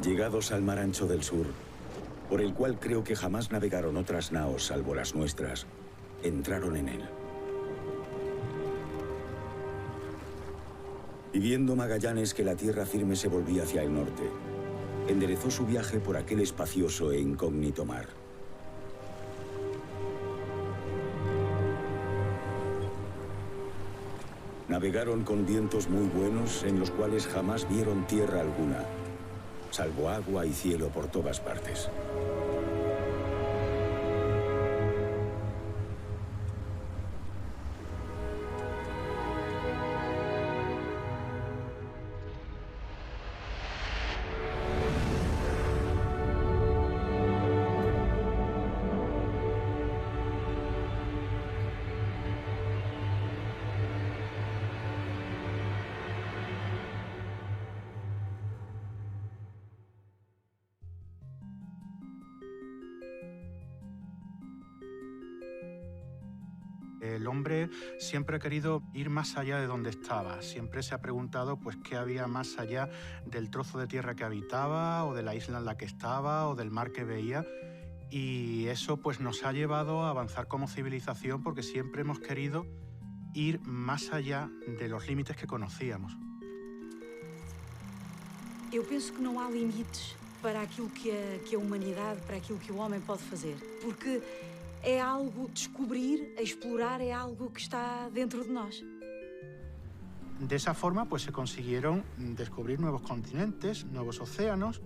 Llegados al mar ancho del sur, por el cual creo que jamás navegaron otras naos salvo las nuestras, entraron en él. Y viendo Magallanes que la tierra firme se volvía hacia el norte, enderezó su viaje por aquel espacioso e incógnito mar. Navegaron con vientos muy buenos en los cuales jamás vieron tierra alguna, salvo agua y cielo por todas partes. El hombre siempre ha querido ir más allá de donde estaba. Siempre se ha preguntado pues, qué había más allá del trozo de tierra que habitaba, o de la isla en la que estaba, o del mar que veía. Y eso pues, nos ha llevado a avanzar como civilización porque siempre hemos querido ir más allá de los límites que conocíamos. Eu penso que não há limites para aquilo que a humanidade, para aquilo que o homem pode fazer. Porque é algo, descobrir, explorar, é algo que está dentro de nós. De esa forma, pues se consiguieron descubrir nuevos continentes, nuevos océanos,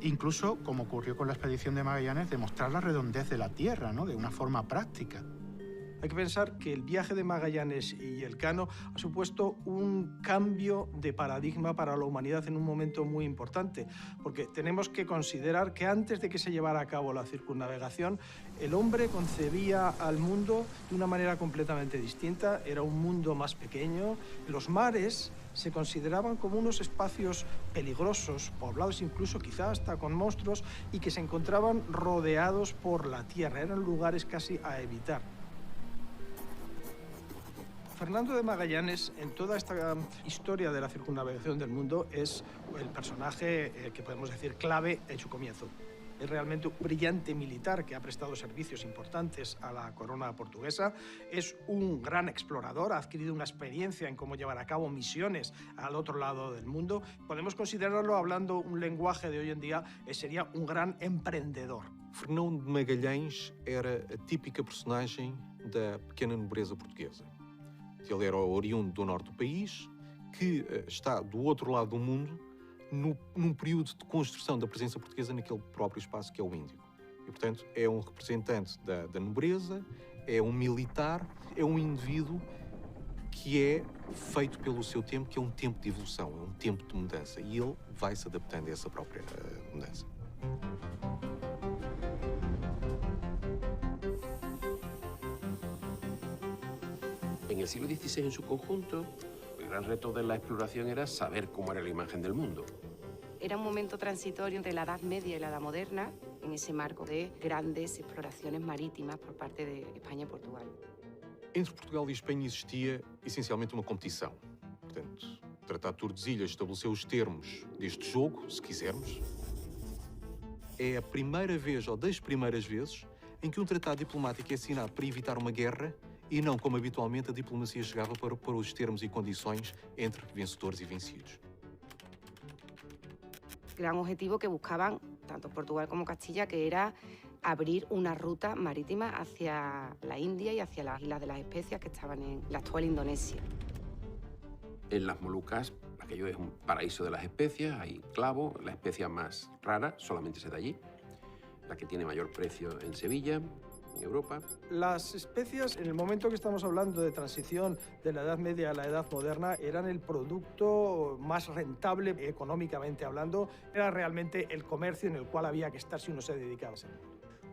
incluso, como ocurrió con la expedición de Magallanes, demostrar la redondez de la Tierra, ¿no? De una forma práctica. Hay que pensar que el viaje de Magallanes y Elcano ha supuesto un cambio de paradigma para la humanidad en un momento muy importante, porque tenemos que considerar que antes de que se llevara a cabo la circunnavegación, el hombre concebía al mundo de una manera completamente distinta. Era un mundo más pequeño. Los mares se consideraban como unos espacios peligrosos, poblados incluso quizá hasta con monstruos, y que se encontraban rodeados por la tierra. Eran lugares casi a evitar. Fernando de Magallanes, en toda esta historia de la circunnavegación del mundo, es el personaje que podemos decir clave en su comienzo. Es realmente un brillante militar que ha prestado servicios importantes a la corona portuguesa. Es un gran explorador, ha adquirido una experiencia en cómo llevar a cabo misiones al otro lado del mundo. Podemos considerarlo, hablando un lenguaje de hoy en día, sería un gran emprendedor. Fernão de Magalhães era a típica personagem da pequena nobreza portuguesa. Ele era oriundo do norte do país, que está do outro lado do mundo, num período de construção da presença portuguesa naquele próprio espaço que é o Índico. E, portanto, é um representante da nobreza, é um militar, é um indivíduo que é feito pelo seu tempo, que é um tempo de evolução, é um tempo de mudança. E ele vai se adaptando a essa própria mudança. En el siglo XVI en su conjunto, el gran reto de la exploración era saber cómo era la imagen del mundo. Era un momento transitorio entre la Edad Media y la Edad Moderna, en esse marco de grandes exploraciones marítimas por parte de España y Portugal. Entre Portugal e Espanha existia essencialmente uma competição. Portanto, o Tratado de Tordesilhas estabeleceu os termos deste jogo, se quisermos. É a primeira vez, ou das primeiras vezes, em que um tratado diplomático é assinado para evitar uma guerra e não como habitualmente a diplomacia chegava para os termos e condições entre vencedores e vencidos. Gran objetivo que buscaban tanto Portugal como Castilla, que era abrir una ruta marítima hacia la India y hacia las Islas de las Especias que estaban en la actual Indonesia. En las Molucas, aquello es un paraíso de las especias, hay clavo, la especia más rara solamente se da allí, la que tiene mayor precio en Sevilla, en Europa. Las especias, en el momento que estamos hablando de transición de la Edad Media a la Edad Moderna, eran el producto más rentable económicamente hablando. Era realmente el comercio en el cual había que estar si uno se dedicaba.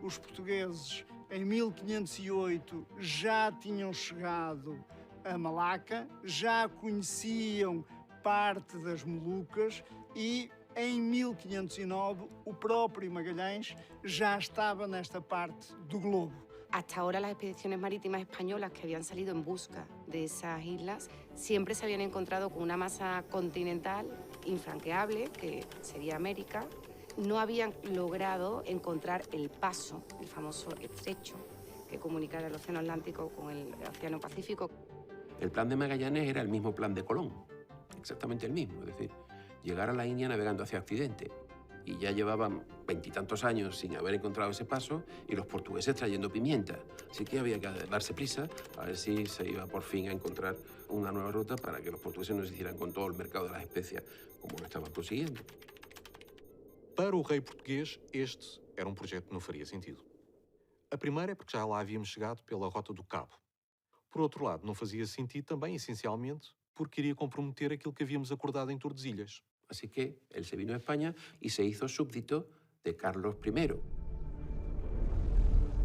Os portugueses, em 1508, já tinham chegado a Malaca, já conheciam parte das Molucas e em 1509, o próprio Magalhães já estaba nesta parte do globo. Hasta ahora las expediciones marítimas españolas que habían salido en busca de esas islas siempre se habían encontrado con una masa continental infranqueable, que sería América, no habían logrado encontrar el paso, el famoso estrecho, que comunicara el Océano Atlántico con el Océano Pacífico. El plan de Magallanes era el mismo plan de Colón, exactamente el mismo, es decir, llegar a la India navegando hacia Occidente. Y ya llevaban 20 y tantos años sin haber encontrado ese paso y los portugueses trayendo pimienta. Así que había que darse prisa a ver si se iba por fin a encontrar una nueva ruta para que los portugueses no se hicieran con todo el mercado de las especias como lo estaban consiguiendo. Para o rei português, este era um projeto que não faria sentido. A primeira é porque já lá havíamos chegado pela Rota do Cabo. Por outro lado, não fazia sentido também, essencialmente, porque iria comprometer aquilo que havíamos acordado em Tordesilhas. Así que él se vino a España y se hizo súbdito de Carlos I.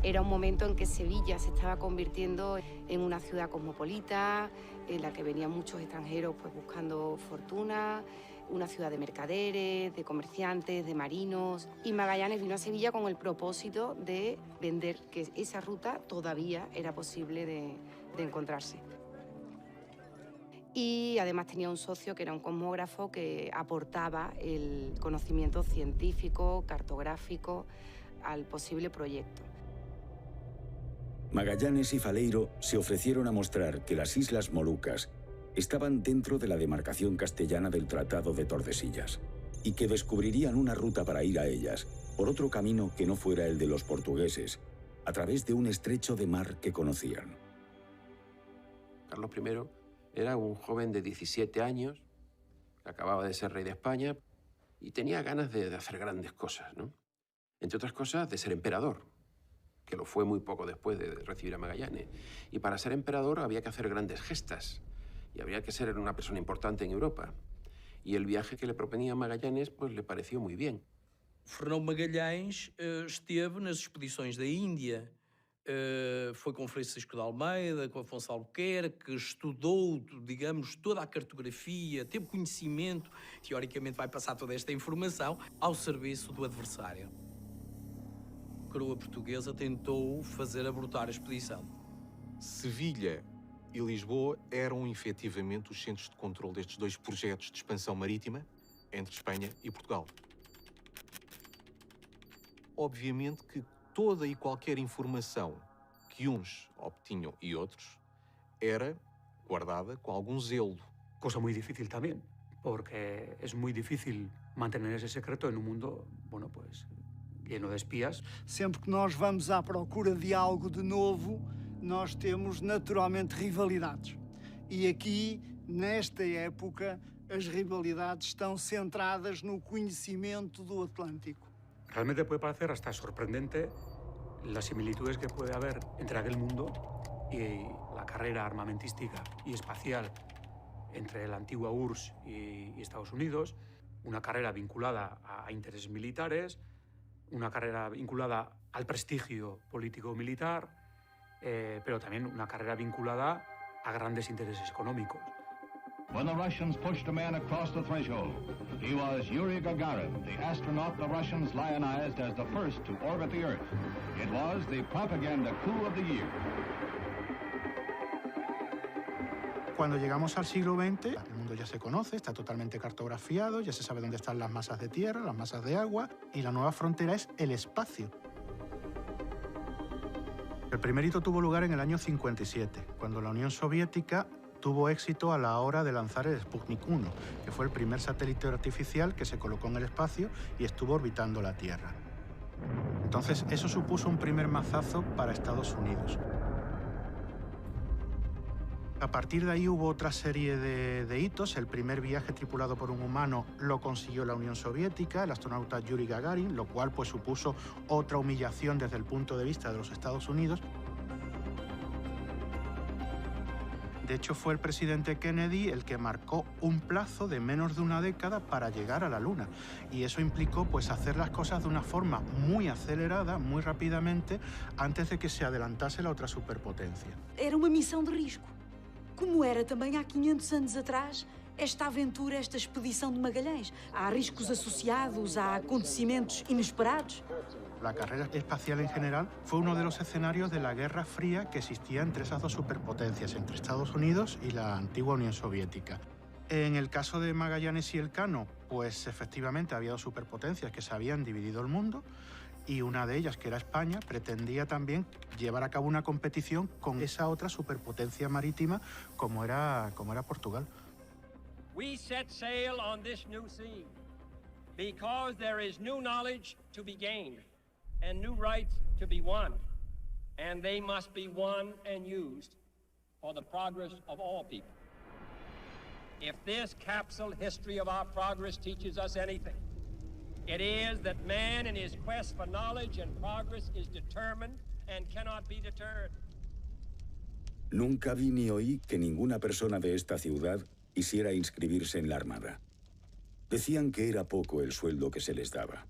Era un momento en que Sevilla se estaba convirtiendo en una ciudad cosmopolita, en la que venían muchos extranjeros pues, buscando fortuna, una ciudad de mercaderes, de comerciantes, de marinos. Y Magallanes vino a Sevilla con el propósito de vender que esa ruta todavía era posible de encontrarse. Y además tenía un socio que era un cosmógrafo que aportaba el conocimiento científico, cartográfico al posible proyecto. Magallanes y Faleiro se ofrecieron a mostrar que las Islas Molucas estaban dentro de la demarcación castellana del Tratado de Tordesillas y que descubrirían una ruta para ir a ellas por otro camino que no fuera el de los portugueses, a través de un estrecho de mar que conocían. Carlos I era un joven de 17 años, que acababa de ser rey de España y tenía ganas de hacer grandes cosas, ¿no? Entre otras cosas, de ser emperador, que lo fue muy poco después de recibir a Magallanes. Y para ser emperador había que hacer grandes gestas y habría que ser una persona importante en Europa. Y el viaje que le proponía Magallanes pues, le pareció muy bien. Fernão Magalhães esteve nas expedições da Índia. Foi com Francisco de Almeida, com Afonso Albuquerque, estudou, digamos, toda a cartografia, teve conhecimento, teoricamente vai passar toda esta informação ao serviço do adversário. A coroa portuguesa tentou fazer abortar a expedição. Sevilha e Lisboa eram efetivamente os centros de controle destes dois projetos de expansão marítima entre Espanha e Portugal. Obviamente que toda e qualquer informação que uns obtinham e outros era guardada com algum zelo. Cosa muy difícil también, porque es muy difícil mantener ese secreto en un mundo, bueno, pues, lleno de espías. Sempre que nós vamos à procura de algo de novo, nós temos naturalmente rivalidades. E aqui, nesta época, as rivalidades estão centradas no conhecimento do Atlântico. Realmente puede parecer hasta sorprendente las similitudes que puede haber entre aquel mundo y la carrera armamentística y espacial entre la antigua URSS y Estados Unidos, una carrera vinculada a intereses militares, una carrera vinculada al prestigio político-militar, pero también una carrera vinculada a grandes intereses económicos. When the Russians pushed a man across the threshold, he was Yuri Gagarin, the astronaut the Russians lionized as the first to orbit the Earth. It was the propaganda coup of the year. Cuando llegamos al siglo XX, el mundo ya se conoce, está totalmente cartografiado, ya se sabe dónde están las masas de tierra, las masas de agua, y la nueva frontera es el espacio. El primer hito tuvo lugar en el año 57, cuando la Unión Soviética tuvo éxito a la hora de lanzar el Sputnik 1, que fue el primer satélite artificial que se colocó en el espacio y estuvo orbitando la Tierra. Entonces, eso supuso un primer mazazo para Estados Unidos. A partir de ahí hubo otra serie de hitos. El primer viaje tripulado por un humano lo consiguió la Unión Soviética, el astronauta Yuri Gagarin, lo cual pues, supuso otra humillación desde el punto de vista de los Estados Unidos. De hecho, fue el presidente Kennedy el que marcó un plazo de menos de una década para llegar a la Luna. Y eso implicó pues, hacer las cosas de una forma muy acelerada, muy rápidamente, antes de que se adelantase la otra superpotencia. Era uma missão de risco, como era também há 500 anos atrás esta aventura, esta expedição de Magalhães. Há riscos associados, há acontecimentos inesperados. La carrera espacial en general fue uno de los escenarios de la Guerra Fría que existía entre esas dos superpotencias, entre Estados Unidos y la antigua Unión Soviética. En el caso de Magallanes y Elcano, pues efectivamente había dos superpotencias que se habían dividido el mundo y una de ellas, que era España, pretendía también llevar a cabo una competición con esa otra superpotencia marítima como era Portugal. We set sail on this new sea because there is new knowledge to be gained and new rights to be won, and they must be won and used for the progress of all people. If this capsule history of our progress teaches us anything, it is that man in his quest for knowledge and progress is determined and cannot be deterred. Nunca vi ni oí que ninguna persona de esta ciudad quisiera inscribirse en la Armada. Decían que era poco el sueldo que se les daba.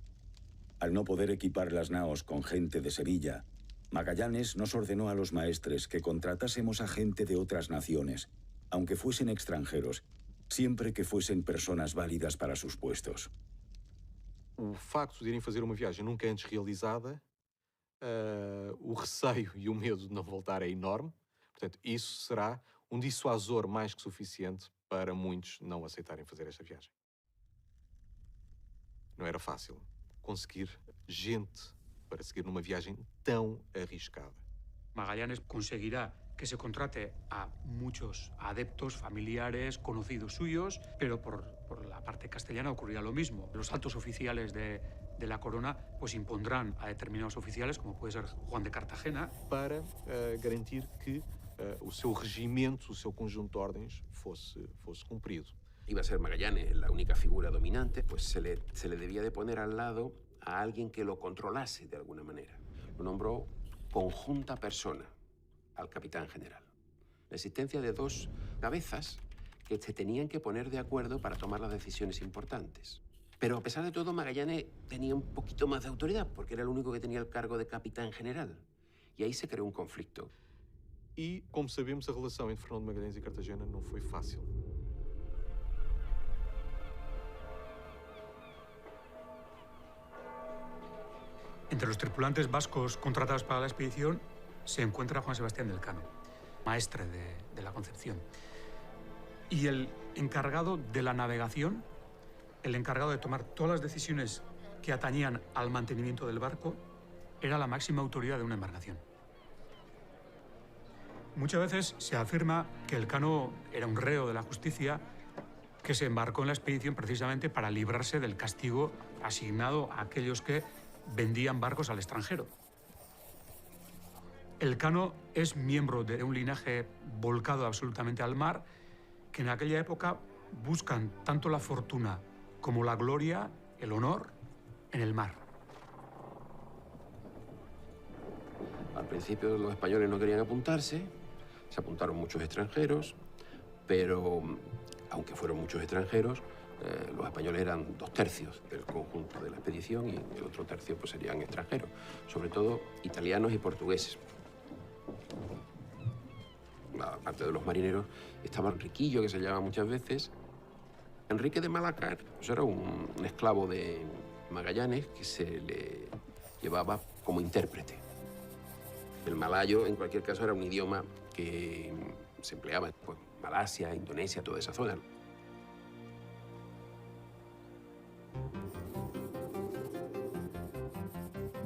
Al no poder equipar las naos con gente de Sevilla, Magallanes nos ordenó a los maestres que contratásemos a gente de otras naciones, aunque fuesen extranjeros, siempre que fuesen personas válidas para sus puestos. O facto de irem fazer uma viagem nunca antes realizada, o receio e o medo de não voltar é enorme. Portanto, isso será dissuasor mais que suficiente para muitos não aceitarem fazer esta viagem. Não era fácil conseguir gente para seguir numa viagem tão arriscada. Magallanes conseguirá que se contrate a muchos adeptos, familiares, conocidos suyos, pero por la parte castellana ocurrirá lo mismo. Los altos oficiales de la corona pues impondrán a determinados oficiales, como puede ser Juan de Cartagena, para garantir que o seu regimento, o seu conjunto de ordens fosse cumprido. Iba a ser Magallanes la única figura dominante, pues se le debía de poner al lado a alguien que lo controlase de alguna manera. Lo nombró conjunta persona al capitán general. La existencia de dos cabezas que se tenían que poner de acuerdo para tomar las decisiones importantes. Pero a pesar de todo, Magallanes tenía un poquito más de autoridad, porque era el único que tenía el cargo de capitán general. Y ahí se creó un conflicto. E, como sabemos, a relação entre Fernão de Magalhães e Cartagena não foi fácil. Entre los tripulantes vascos contratados para la expedición se encuentra Juan Sebastián del Cano, maestre de la Concepción. Y el encargado de la navegación, el encargado de tomar todas las decisiones que atañían al mantenimiento del barco, era la máxima autoridad de una embarcación. Muchas veces se afirma que el Cano era un reo de la justicia que se embarcó en la expedición precisamente para librarse del castigo asignado a aquellos que vendían barcos al extranjero. El Cano es miembro de un linaje volcado absolutamente al mar, que en aquella época buscan tanto la fortuna como la gloria, el honor, en el mar. Al principio los españoles no querían apuntarse, se apuntaron muchos extranjeros, pero aunque fueron muchos extranjeros, los españoles eran 2/3 del conjunto de la expedición y el otro tercio pues, serían extranjeros, sobre todo italianos y portugueses. La parte de los marineros estaba Enriquillo, que se llama muchas veces. Enrique de Malacar pues, era un esclavo de Magallanes que se le llevaba como intérprete. El malayo, en cualquier caso, era un idioma que se empleaba en pues, Malasia, Indonesia, toda esa zona.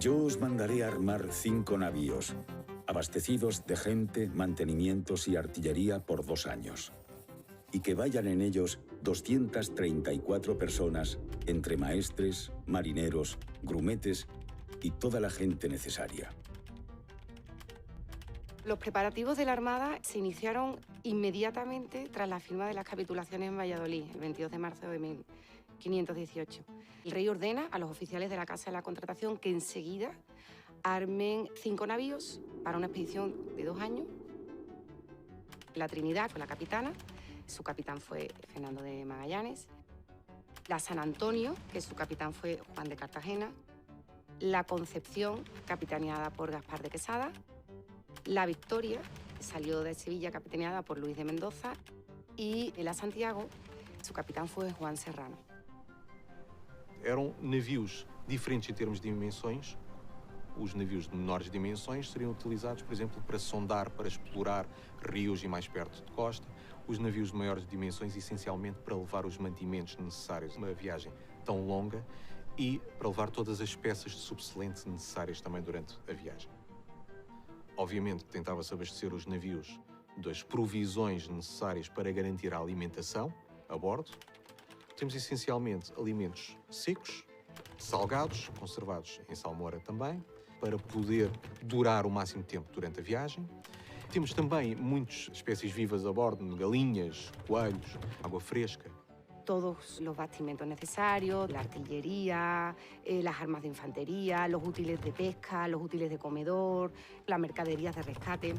Yo os mandaré a armar 5 navíos, abastecidos de gente, mantenimientos y artillería por 2 años. Y que vayan en ellos 234 personas, entre maestres, marineros, grumetes y toda la gente necesaria. Los preparativos de la Armada se iniciaron inmediatamente tras la firma de las capitulaciones en Valladolid, el 22 de marzo de 1518. El rey ordena a los oficiales de la Casa de la Contratación que enseguida armen 5 navíos para una expedición de 2 años. La Trinidad fue la capitana, su capitán fue Fernando de Magallanes. La San Antonio, que su capitán fue Juan de Cartagena. La Concepción, capitaneada por Gaspar de Quesada. La Victoria, que salió de Sevilla, capitaneada por Luis de Mendoza. Y la Santiago, su capitán fue Juan Serrano. Eram navios diferentes em termos de dimensões. Os navios de menores dimensões seriam utilizados, por exemplo, para sondar, para explorar rios e mais perto de costa. os navios de maiores dimensões, essencialmente para levar os mantimentos necessários numa viagem tão longa e para levar todas as peças de subselente necessárias também durante a viagem. Obviamente tentava-se abastecer os navios das provisões necessárias para garantir a alimentação a bordo. Temos essencialmente alimentos secos, salgados, conservados em salmoura também, para poder durar o máximo tempo durante a viagem. Temos também muitas espécies vivas a bordo, galinhas, coelhos, água fresca. Todos los bastimentos necesarios, la artillería, las armas de infantería, los útiles de pesca, los útiles de comedor, las mercaderías de rescate.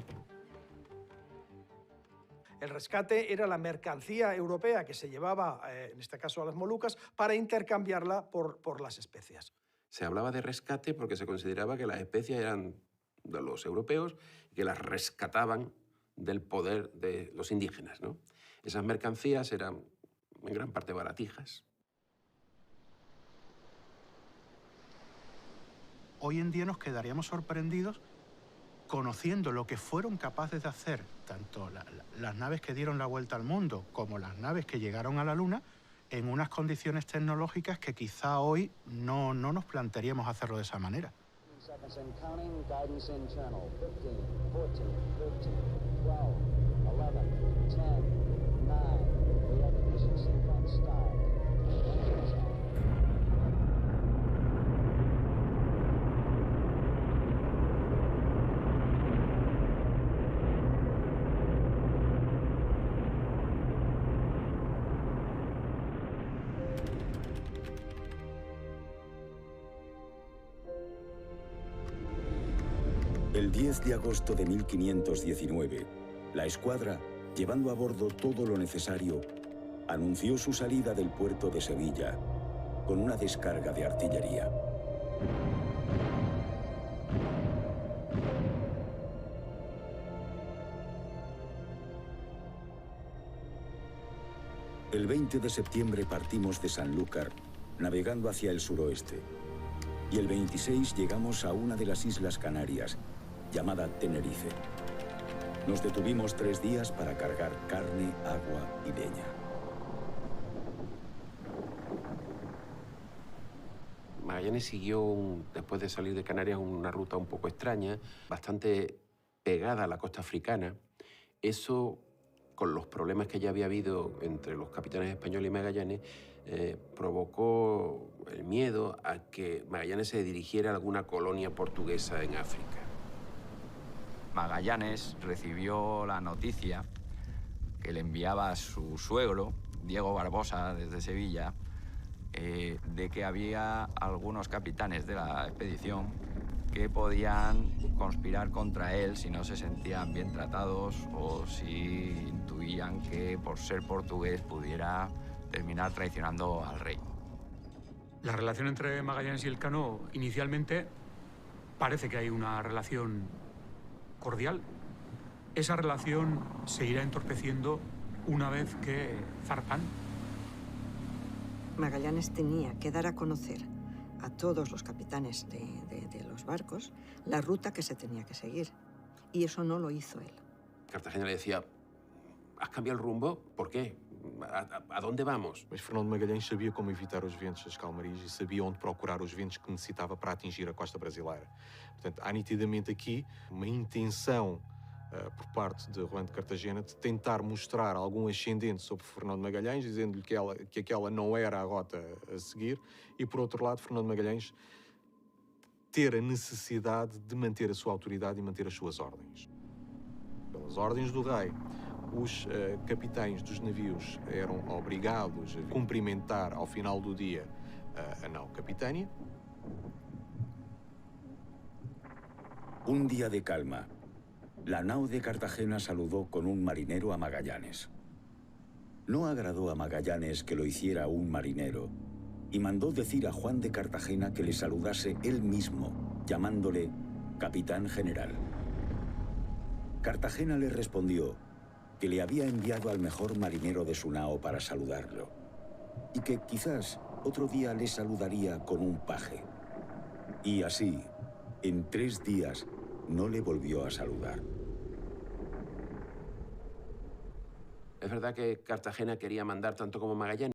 El rescate era la mercancía europea que se llevaba, en este caso a las Molucas, para intercambiarla por las especias. Se hablaba de rescate porque se consideraba que las especias eran de los europeos y que las rescataban del poder de los indígenas, ¿no? Esas mercancías eran en gran parte baratijas. Hoy en día nos quedaríamos sorprendidos conociendo lo que fueron capaces de hacer tanto las naves que dieron la vuelta al mundo como las naves que llegaron a la Luna en unas condiciones tecnológicas que quizá hoy no nos plantearíamos hacerlo de esa manera. El 10 de agosto de 1519, la escuadra, llevando a bordo todo lo necesario, anunció su salida del puerto de Sevilla con una descarga de artillería. El 20 de septiembre partimos de Sanlúcar, navegando hacia el suroeste, y el 26 llegamos a una de las Islas Canarias, llamada Tenerife. Nos detuvimos 3 días para cargar carne, agua y leña. Magallanes siguió, después de salir de Canarias, una ruta un poco extraña, bastante pegada a la costa africana. Eso, con los problemas que ya había habido entre los capitanes españoles y Magallanes, provocó el miedo a que Magallanes se dirigiera a alguna colonia portuguesa en África. Magallanes recibió la noticia que le enviaba a su suegro, Diego Barbosa, desde Sevilla, de que había algunos capitanes de la expedición que podían conspirar contra él si no se sentían bien tratados o si intuían que por ser portugués pudiera terminar traicionando al rey. La relación entre Magallanes y Elcano, inicialmente, parece que hay una relación cordial. Esa relación se irá entorpeciendo una vez que zarpan. Magallanes tenía que dar a conocer a todos los capitanes de los barcos la ruta que se tenía que seguir. Y eso no lo hizo él. Cartagena le decía, ¿has cambiado el rumbo? ¿Por qué? ¿A dónde vamos? Mas Fernando Magalhães sabia como evitar os ventos das calmarias e sabia onde procurar os ventos que necessitava para atingir a costa brasileira. Portanto, há nitidamente aqui uma intenção por parte de Juan de Cartagena de tentar mostrar algum ascendente sobre Fernando Magalhães, dizendo-lhe que aquela não era a rota a seguir, e por outro lado, Fernando Magalhães ter a necessidade de manter a sua autoridade e manter as suas ordens. Pelas ordens do rei, os capitães dos navios eram obrigados a cumprimentar ao final do dia a nau capitânia. Un día de calma, la nao de Cartagena saludó con un marinero a Magallanes. No agradó a Magallanes que lo hiciera un marinero y mandó decir a Juan de Cartagena que le saludase él mismo, llamándole capitán general. Cartagena le respondió que le había enviado al mejor marinero de su nao para saludarlo, y que quizás otro día le saludaría con un paje. Y así, en 3 días, no le volvió a saludar. Es verdad que Cartagena quería mandar tanto como Magallanes,